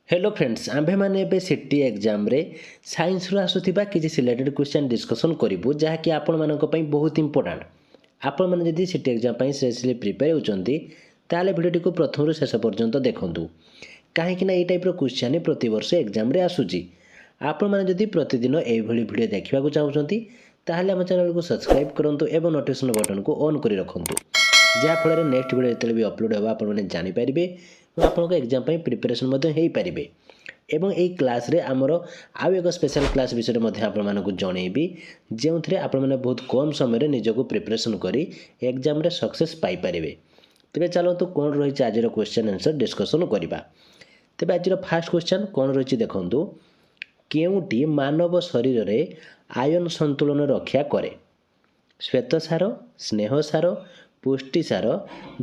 Hello friends आम्भे माने एबे city exam रे साइंस रु आसुथिबा किछि सिलेक्टेड क्वेश्चन डिस्कशन करिवु जहाँकि आपण मानक पई बहुत इंपोर्टेंट। आपण माने जदि सिटी एग्जाम पई स्पेशली प्रिपेयर होचंती ताले भिडियोटी को प्रथम रु शेष पर्यंत देखंतु काहेकि ना एई टाइप रो क्वेश्चन प्रति वर्ष एग्जाम रे आसुची। आपण माने जदि प्रतिदिन एई भली भिडियो देखिबा को चाहउचंती ताले हम चैनल को सब्सक्राइब करंतु एवं नोटिफिकेशन बटन को ऑन करि रखंतु जहाँ फल नेक्स्ट भिडियो जेतेले भी अपलोड होबा आपण माने जानि परिबे आपको एग्जाम प्रिपरेशन हो पारे। एवं यही क्लास रे आमर आउ एक स्पेशल क्लास विषय में आपको जनइबी जो थे आपने बहुत कम समय निजक प्रिपरेशन करी एग्जाम रे सक्सेस पाई पारे। तेरे चलतु कौन रही आज क्वेश्चन आंसर डिस्कसन करवा। तेज आज फास्ट क्वेश्चन कौन रही देखु केउटी मानव शरीर में आयन संतुलन रक्षा करे? श्वेतसार, स्नेहसार, पुष्टिसार,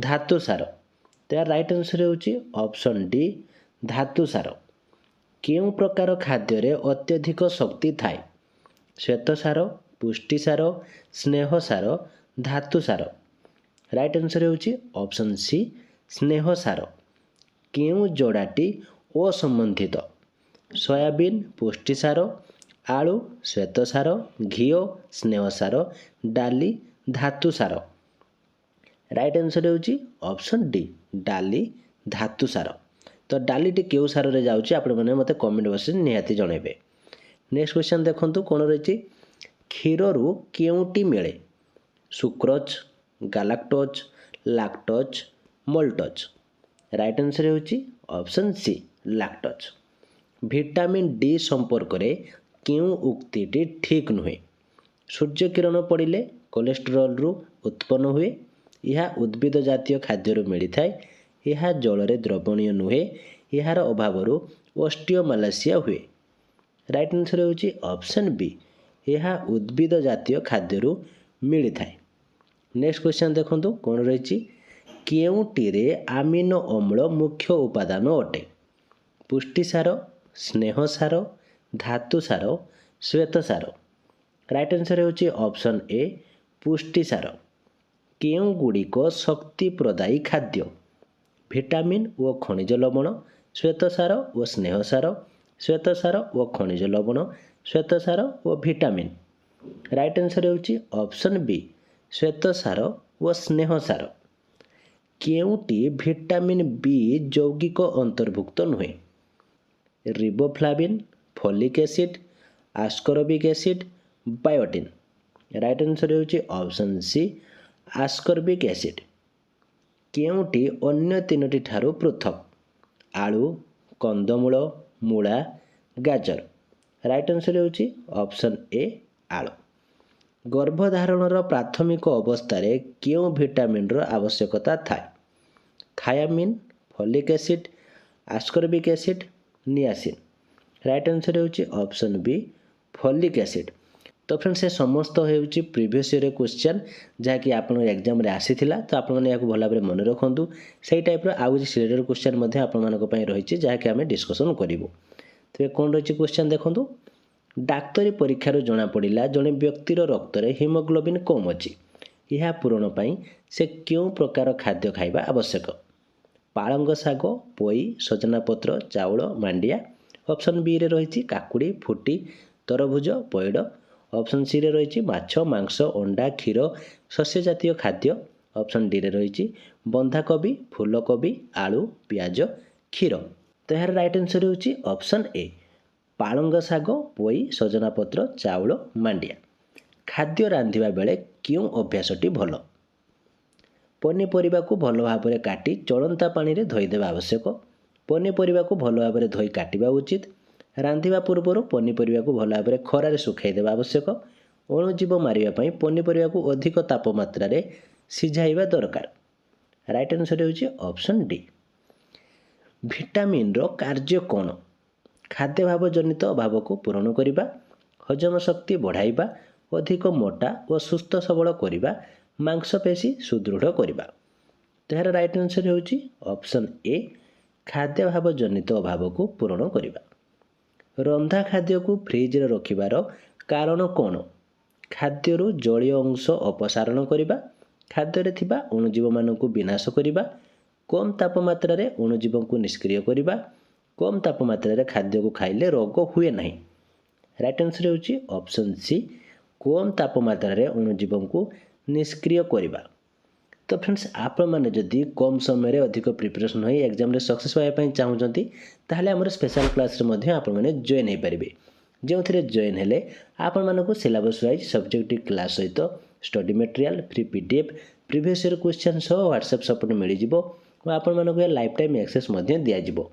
धातुसार। त्यार राइट आंसर होची ऑप्शन डी धातुसार। केउं प्रकार खाद्य रे अत्यधिक शक्ति थाए? श्वेतसार, पुष्टिसार, स्नेहसार, धातुसार। राइट आंसर होची ऑप्शन सी स्नेहसार। केउं जोड़ाटी असंबंधित? सोयाबीन पुष्टिसार, आलू श्वेतसार, घीओ स्नेहसार, डाली धातुसार। राइट आंसर होची ऑप्शन डी डाली धातुसार। तो डालीटी केउ सार रे जाउची आपण माने मते कमेंट बॉक्स रे निहाती जणेबे। नेक्स्ट क्वेश्चन देखंतु कोन रहिची क्षीर रु केउटी मिले? Sucrose, galactose, lactose, maltose. Right answer होची option C lactose. Vitamin D संपर्क रे केउ उक्तिटी ठीक नुहे? सूर्य किरण पड़िले कोलेस्टेरोल रु उत्पन्न हुए, यह उद्भिद जातीय खाद्य मिलता है, यह जल द्रवणीय नुहे, यार अभाव ऑस्टियोमालासिया हुए। राइट आंसर होची ऑप्शन बी यह उद्भिद जातीय खाद्य मिलता है। नेक्स्ट क्वेश्चन देखंतु कौन रही केउटी आमिनो अम्ल मुख्य उपादान अटे? पुष्टिसार, स्नेहसार, धातुसार, श्वेतसार। राइट आंसर होची ऑप्शन ए पुष्टिसार। केउं गुड़िक शक्ति प्रदायी खाद्य? विटामिन व खनिज लवण, श्वेतसार व स्नेहसार, श्वेतसार व खनिज लवण, श्वेतसार व विटामिन। राइट आंसर होची ऑप्शन बी श्वेतसार व स्नेहसार। केउटी विटामिन बी यौगिक अंतर्भुक्त नुहे? Riboflavin, folic acid, ascorbic acid, biotin. Right answer होची ऑप्शन सी आस्कॉर्बिक एसिड। केउटी अन्य तीनोटी ठारू पृथक? आलू, कंदमूल, मूला, गाजर। राइट आंसर होची ऑप्शन ए आलू। गर्भधारणर प्राथमिक अवस्था केउं विटामिन आवश्यकता थाए? Thiamine, folic acid, ascorbic acid, niacin. Right answer होची ऑप्शन बी फोलिक एसिड। तो फ्रेंड्स से समस्त होउची प्रीवियस ईयर क्वेश्चन जहाँकि आपण एग्जाम रे आसीथिला। तो आपण माने याको भला भाबरे मन रखंतु सेही टाइप रो आउ जे सिलेक्टेड क्वेश्चन मध्ये आपण मानको पई रहिछि जहाँकि आमे डिस्कशन करिवु। तो कोन रहिछि क्वेश्चन देखंतु डाक्तरी परीक्षा रो जणा पड़िला जणे व्यक्तिर रक्त रे हीमोग्लोबिन कम अछि, यह पूरण पई से केउ प्रकार खाद्य खाइबा आवश्यक? पालंग शाग, पोई, सजना पत्र, चाउल, मांडिया। ऑप्शन बी रे रहिछि काकुड़ी, फुटी, तरभुज, पयड। ऑप्शन सी रे रही माछ, मांस, अंडा, क्षीर, शस्य जातीय खाद्य। ऑप्शन डी रे रही बंधाकोबी, फूलकोबी, आलू, पियाज, क्षीर। तो यार राइट आंसर होची ऑप्शन ए पालंग शाग, पोई, सजना पत्र, चाउल, मांडिया। खाद्य रांधिबा बेले क्यों अभ्यासटी भल? पनीपरिबा को भल भाबरे काटी चलंता पानी रे धोई देबा आवश्यक। पनीपरिबा को भल भाबरे धोई काटिबा उचित। रांधिबा पूर्व पनीपरिबा को भल भाबरे खरारे सुखाई देबा आवश्यक। अणुजीव मारिबा पई पनीपरिबा को अधिक तापमात्रा रे सिझाइबा दरकार। राइट आंसर होची ऑप्शन डी। विटामिन रो कार्य कोन? खाद्य भाव जनित अभाव को पूरण करिबा, हजम शक्ति बढ़ाइबा, अधिक मोटा और सुस्थ सबल करिबा, मांसपेशी सुदृढ़ करिबा। तहर राइट आंसर होची ऑप्शन ए खाद्य भाव जनित अभाव को पूरण करिबा। रंधा खाद्य को फ्रिज रे रखिबार कारण कोन? खाद्यरू जलीय अंश अपसारण करिबा, खाद्य रे थिबा अणुजीव मानकु विनाश करिबा, कम तापमात्रा रे अणुजीव को निष्क्रिय करिबा, कम तापमात्रा खाद्य को खाइले रोग हुए नहीं। राइट आंसर होची ऑप्शन सी कम तापमात्रा अणुजीव को निष्क्रिय करवा। तो फ्रेंड्स आपण मैंने जदि कम समय अधिक प्रिपरेशन हो एग्जाम सक्सेस होगापी चाहूँगी ताहले आमर स्पेशल क्लास आपण मैंने जॉइन हो पारे जो थे जॉइन हेले आपण मानक सिलेबस वाइज सब्जेक्टिव क्लास सहित study material free PDF previous year question सह व्हाट्सएप सपोर्ट मिल जाव आपण मानक लाइफ टाइम एक्सेस दिज्व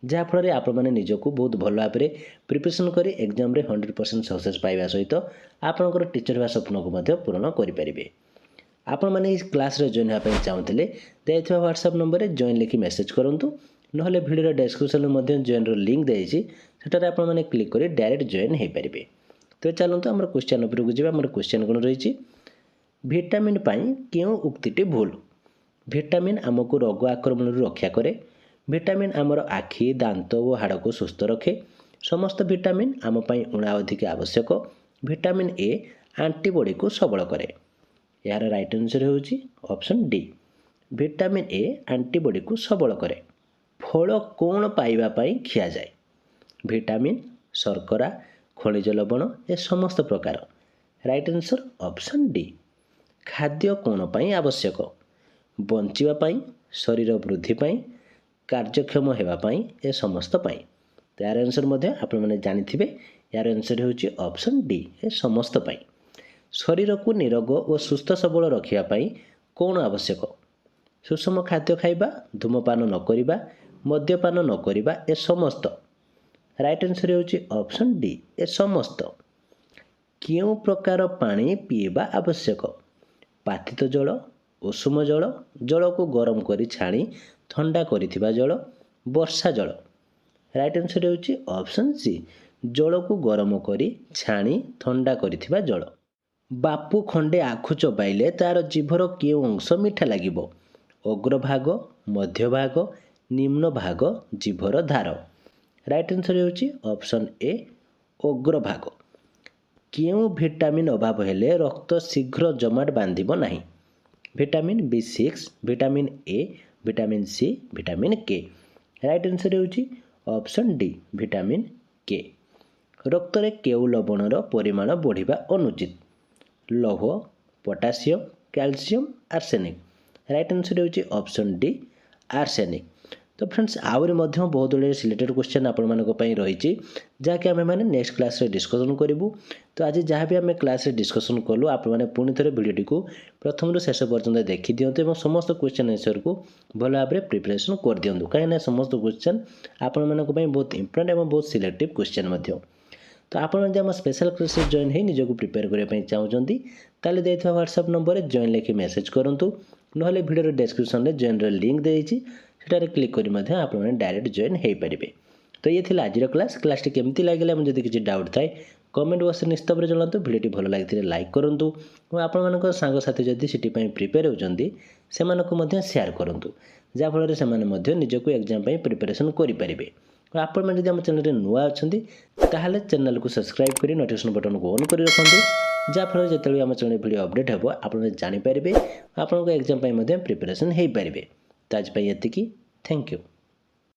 जहाँफल आपण मैंने निजको बहुत भल भाव में प्रिपरेशन कर एग्जाम 100% सक्सेस पाइबा सहित आपणकर टीचर होगा स्वप्न को पूरण करेंगे। आपण मैंने इस क्लास रे जॉइन होगा चाहूँगे दिखाई व्हाट्सएप नंबर में जॉइन लिखि मेसेज करूँ ना वीडियो डिस्क्रिप्शन में जॉइन लिंक देती सेटार आपण मैंने क्लिक कर डायरेक्ट जॉइन हो पारे। तो चलते आम क्वेश्चन उपरको जी आम क्वेश्चन कौन रही विटामिन क्यों उक्ति भूल। विटामिन आमको रोग आक्रमण रक्षा करे। विटामिन आमर आखि दांत और हाड़ को सुस्थ रखे। समस्त विटामिन आम उणा अधिक आवश्यक। विटामिन ए एंटीबॉडी को सबल करे। यार राइट आंसर होची option D vitamin A antibody को सबल करे। फल कौन पाइबा पई खिया जाए। विटामिन शर्करा खनिज लवण ए समस्त प्रकार। राइट आंसर ऑप्शन डी खाद्य कौन पाई आवश्यक बंचिबा पाई शरीर वृद्धि पाई कार्यक्षम होगा पाई ए समस्त पाई। तो यार आंसर आपण मैंने जानी यार आंसर होची ऑप्शन डी ए समस्त पाई। शरीर को निरोग और सुस्थ सबल रखापी कौन आवश्यक सुषम खाद्य खाइबा धूमपान न करिबा मद्यपान न करिबा ए समस्त। राइट आंसर होची ऑप्शन डी ए समस्त। क्यों प्रकार पानी पीवा आवश्यक पातित जल उषुम जल जल को गरम करी छाणी ठंडा करिथिबा जल वर्षा जल। राइट आंसर होची ऑप्शन सी जल को गरम करी छाणी ठंडा करिथिबा जल। बापू खंडे आखु चबाइले तार जीभर केउ अंश मीठा लागिबो अग्रभाग मध्यभाग निम्न भाग जीभर धार। राइट आंसर होची ऑप्शन ए अग्रभाग। केउ विटामिन अभाव हेले रक्त शीघ्र जमाट बांधिबो नाही vitamin B6 vitamin A vitamin C vitamin K. Right answer होची ऑप्शन डी विटामिन के। रक्त रे केउ लवणर परिमाण बढ़िबा अनुचित लौह potassium calcium arsenic. Right answer होची ऑप्शन डी आर्सेनिक। तो फ्रेंड्स आहरी बहुत गुड़े सिलेक्टेड क्वेश्चन आपण रही जहाँकि आम मैंने नेक्स्ट क्लास रे डिस्कसन करूँ। तो आज जहाँ भी आम क्लास रे डिस्कसन कलु आपने पुणी थे भिडियोटी को प्रथम शेष पर्यंत देखी दिंतु और समस्त क्वेश्चन आंसर को भल भाव में प्रिपरेशन कर दिंतु कहीं समस्त क्वेश्चन आपण मानक बहुत इंपोर्टेंट और बहुत सिलेक्टिव क्वेश्चन। तो आपड़ आम स्पेशल क्लास जॉइन हो निजक प्रिपेयर करने चाहूँगी ताले देता व्हाट्सएप नंबर में जॉइन लिखि मेसेज करूँ ना वीडियो डिस्क्रिप्शन में जॉइन लिंक देती सेटारे क्लिक करी आप डायरेक्ट जॉइन हो पारे। तो ये थी आज क्लास केमती लगे मुझे किसी डाउट थाए कमेंट बॉक्स निश्चित भाव जनातु भिडियोटी भल लगी लाइक करूँ और आपण सांगसाथी जदि सीटी प्रिपेयर होती से सेयार करूँ जहाँफल से निजक एग्जाम प्रिपेरेसन करेंगे। और आपण मैंने आम चैनल नुआ अच्छा चैनल को सब्सक्राइब कर नोटिफिकेशन बटन को ऑन कर रखते जहाँफल जो आम चैनल वीडियो अपडेट हो आप जानीपारे आपको एग्जाम प्रिपेरेसन हो पारे। तो आज ये थैंक यू।